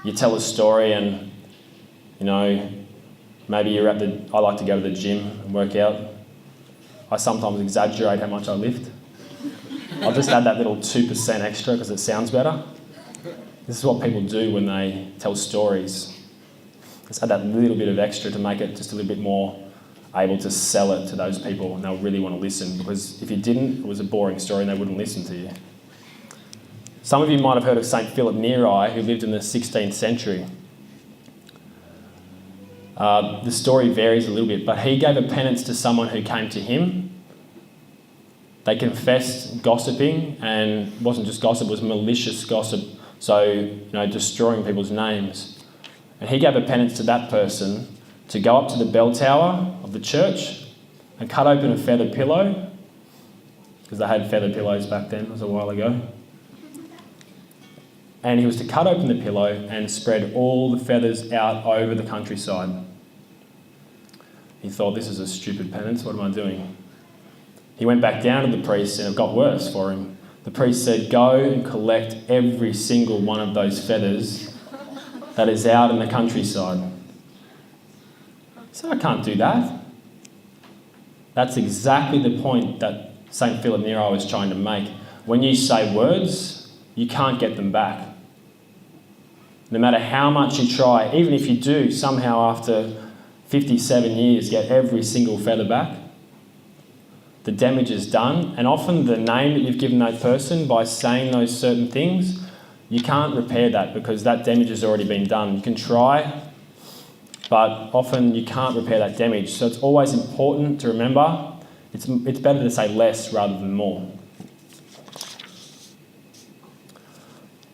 you tell a story and, maybe you're I like to go to the gym and work out. I sometimes exaggerate how much I lift. I'll just add that little 2% extra because it sounds better. This is what people do when they tell stories. Just add that little bit of extra to make it just a little bit more able to sell it to those people, and they'll really want to listen, because if you didn't, it was a boring story and they wouldn't listen to you. Some of you might have heard of St. Philip Neri, who lived in the 16th century. The story varies a little bit, but he gave a penance to someone who came to him. They confessed gossiping, and it wasn't just gossip, it was malicious gossip, so destroying people's names. And he gave a penance to that person to go up to the bell tower of the church and cut open a feather pillow, because they had feather pillows back then, it was a while ago. And he was to cut open the pillow and spread all the feathers out over the countryside. He thought, this is a stupid penance, what am I doing? He went back down to the priest and it got worse for him. The priest said, go and collect every single one of those feathers that is out in the countryside. So I can't do that. That's exactly the point that St. Philip Neri was trying to make. When you say words, you can't get them back. No matter how much you try, even if you do somehow after 57 years get every single feather back, the damage is done. And often the name that you've given that person by saying those certain things, you can't repair that because that damage has already been done. You can try, but often you can't repair that damage. So it's always important to remember, it's better to say less rather than more.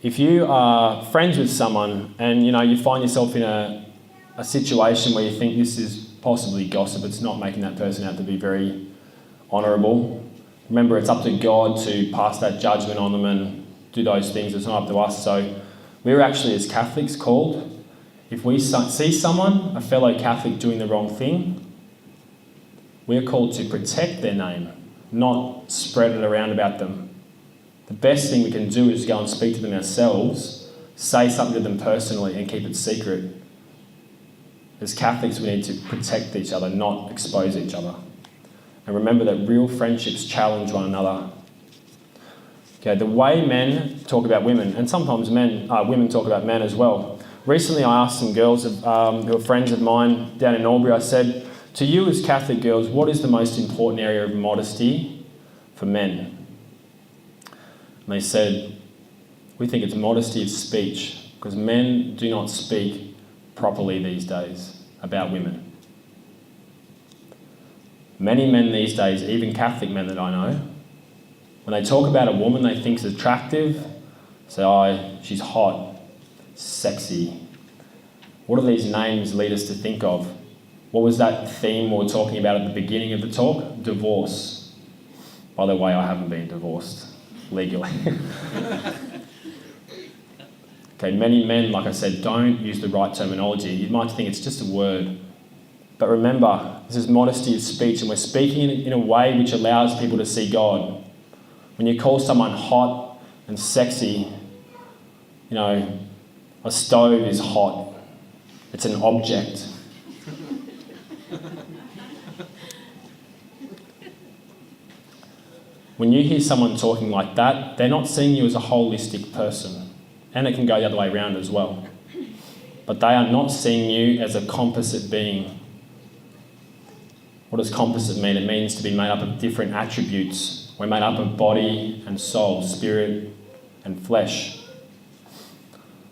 If you are friends with someone and you find yourself in a situation where you think this is possibly gossip, it's not making that person out to be very honourable. Remember, it's up to God to pass that judgment on them and do those things. It's not up to us. So we're actually, as Catholics, called, if we see someone, a fellow Catholic, doing the wrong thing, we're called to protect their name, not spread it around about them. The best thing we can do is go and speak to them ourselves, say something to them personally and keep it secret. As Catholics, we need to protect each other, not expose each other. And remember that real friendships challenge one another. Okay, the way men talk about women, and sometimes women talk about men as well. Recently I asked some girls who are friends of mine down in Albury, I said, to you as Catholic girls, what is the most important area of modesty for men? And they said, we think it's modesty of speech, because men do not speak properly these days about women. Many men these days, even Catholic men that I know, when they talk about a woman they think is attractive, say, oh, she's hot, sexy. What do these names lead us to think of? What was that theme we were talking about at the beginning of the talk? Divorce. By the way, I haven't been divorced legally. Okay, many men, like I said, don't use the right terminology. You might think it's just a word. But remember, this is modesty of speech, and we're speaking in a way which allows people to see God. When you call someone hot and sexy, a stove is hot. It's an object. When you hear someone talking like that, they're not seeing you as a holistic person. And it can go the other way around as well. But they are not seeing you as a composite being. What does composite mean? It means to be made up of different attributes. We're made up of body and soul, spirit and flesh.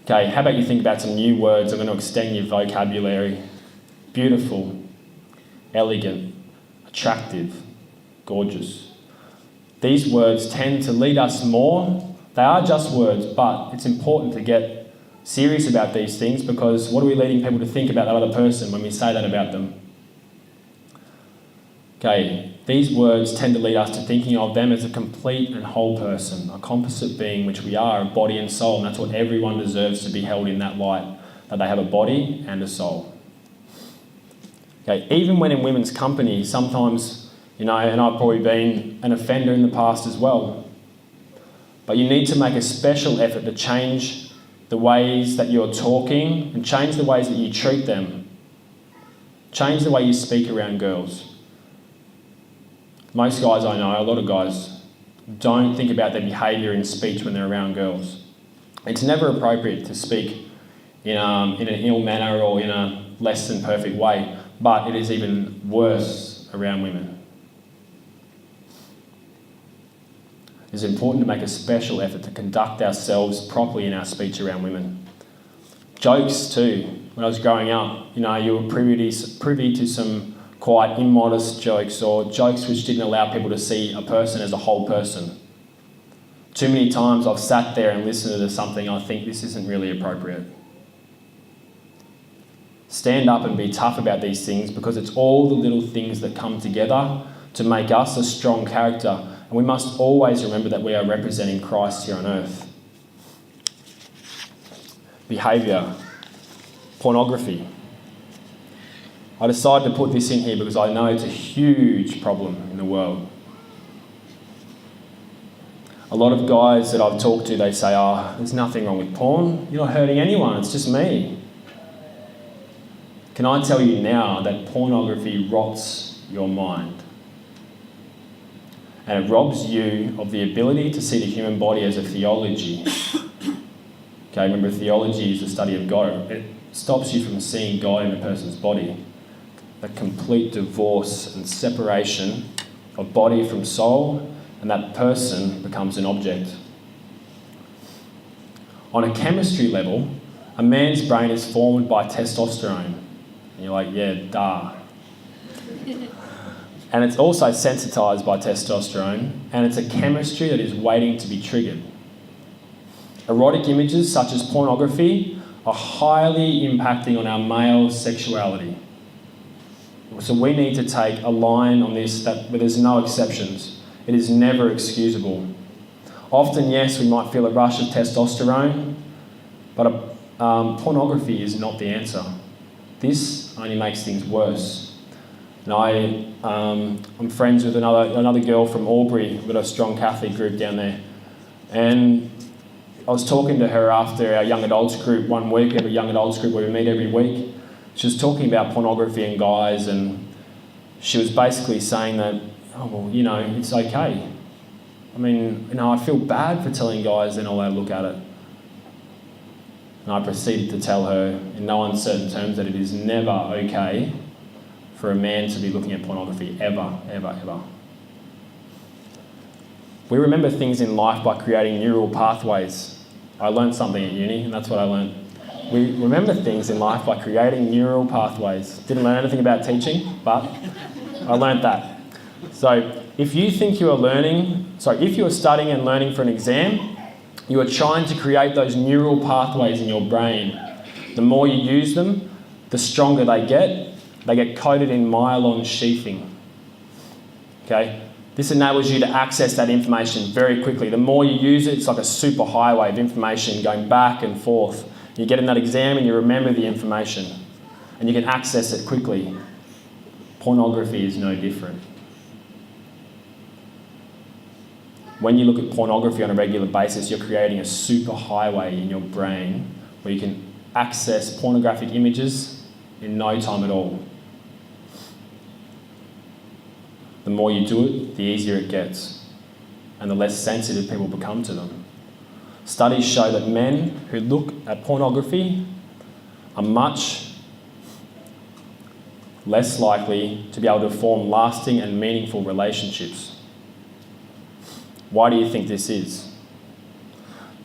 Okay, how about you think about some new words? I'm going to extend your vocabulary. Beautiful, elegant, attractive, gorgeous. These words tend to lead us more. They are just words, but it's important to get serious about these things, because what are we leading people to think about that other person when we say that about them? Okay, these words tend to lead us to thinking of them as a complete and whole person, a composite being, which we are, a body and soul, and that's what everyone deserves to be held in that light, that they have a body and a soul. Okay, even when in women's company, sometimes, and I've probably been an offender in the past as well, but you need to make a special effort to change the ways that you're talking and change the ways that you treat them. Change the way you speak around girls. Most guys I know, a lot of guys, don't think about their behaviour in speech when they're around girls. It's never appropriate to speak in an ill manner or in a less than perfect way, but it is even worse around women. It's important to make a special effort to conduct ourselves properly in our speech around women. Jokes too. When I was growing up, you were privy to some quite immodest jokes or jokes which didn't allow people to see a person as a whole person. Too many times I've sat there and listened to something I think this isn't really appropriate. Stand up and be tough about these things because it's all the little things that come together to make us a strong character. And we must always remember that we are representing Christ here on earth. Behaviour. Pornography. I decided to put this in here because I know it's a huge problem in the world. A lot of guys that I've talked to, they say, there's nothing wrong with porn. You're not hurting anyone, it's just me. Can I tell you now that pornography rots your mind? And it robs you of the ability to see the human body as a theology. Okay, remember, theology is the study of God. It stops you from seeing God in a person's body. A complete divorce and separation of body from soul, and that person becomes an object. On a chemistry level, a man's brain is formed by testosterone. And you're like, yeah, duh. And it's also sensitised by testosterone, and it's a chemistry that is waiting to be triggered. Erotic images such as pornography are highly impacting on our male sexuality. So we need to take a line on this where there's no exceptions. It is never excusable. Often, yes, we might feel a rush of testosterone, but pornography is not the answer. This only makes things worse. And I'm friends with another girl from Albury. We've got a strong Catholic group down there. And I was talking to her after our young adults group one week. We have a young adults group where we meet every week. She was talking about pornography and guys, and she was basically saying that, it's okay. I mean, I feel bad for telling guys they're not allowed to look at it. And I proceeded to tell her in no uncertain terms that it is never okay for a man to be looking at pornography, ever, ever, ever. We remember things in life by creating neural pathways. I learned something at uni, and that's what I learned. We remember things in life by creating neural pathways. Didn't learn anything about teaching, but I learned that. So if you are studying and learning for an exam, you are trying to create those neural pathways in your brain. The more you use them, the stronger they get. They get coated in myelin sheathing. Okay? This enables you to access that information very quickly. The more you use it, it's like a super highway of information going back and forth. You get in that exam and you remember the information and you can access it quickly. Pornography is no different. When you look at pornography on a regular basis, you're creating a super highway in your brain where you can access pornographic images in no time at all. The more you do it, the easier it gets, and the less sensitive people become to them. Studies show that men who look at pornography are much less likely to be able to form lasting and meaningful relationships. Why do you think this is?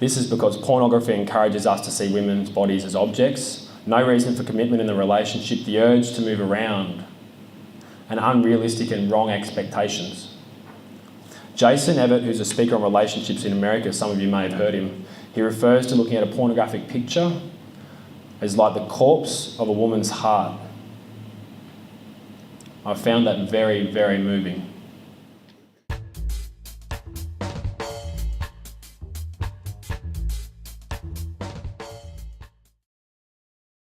This is because pornography encourages us to see women's bodies as objects, no reason for commitment in the relationship, the urge to move around, and unrealistic and wrong expectations. Jason Evett, who's a speaker on relationships in America, some of you may have heard him, he refers to looking at a pornographic picture as like the corpse of a woman's heart. I found that very, very moving.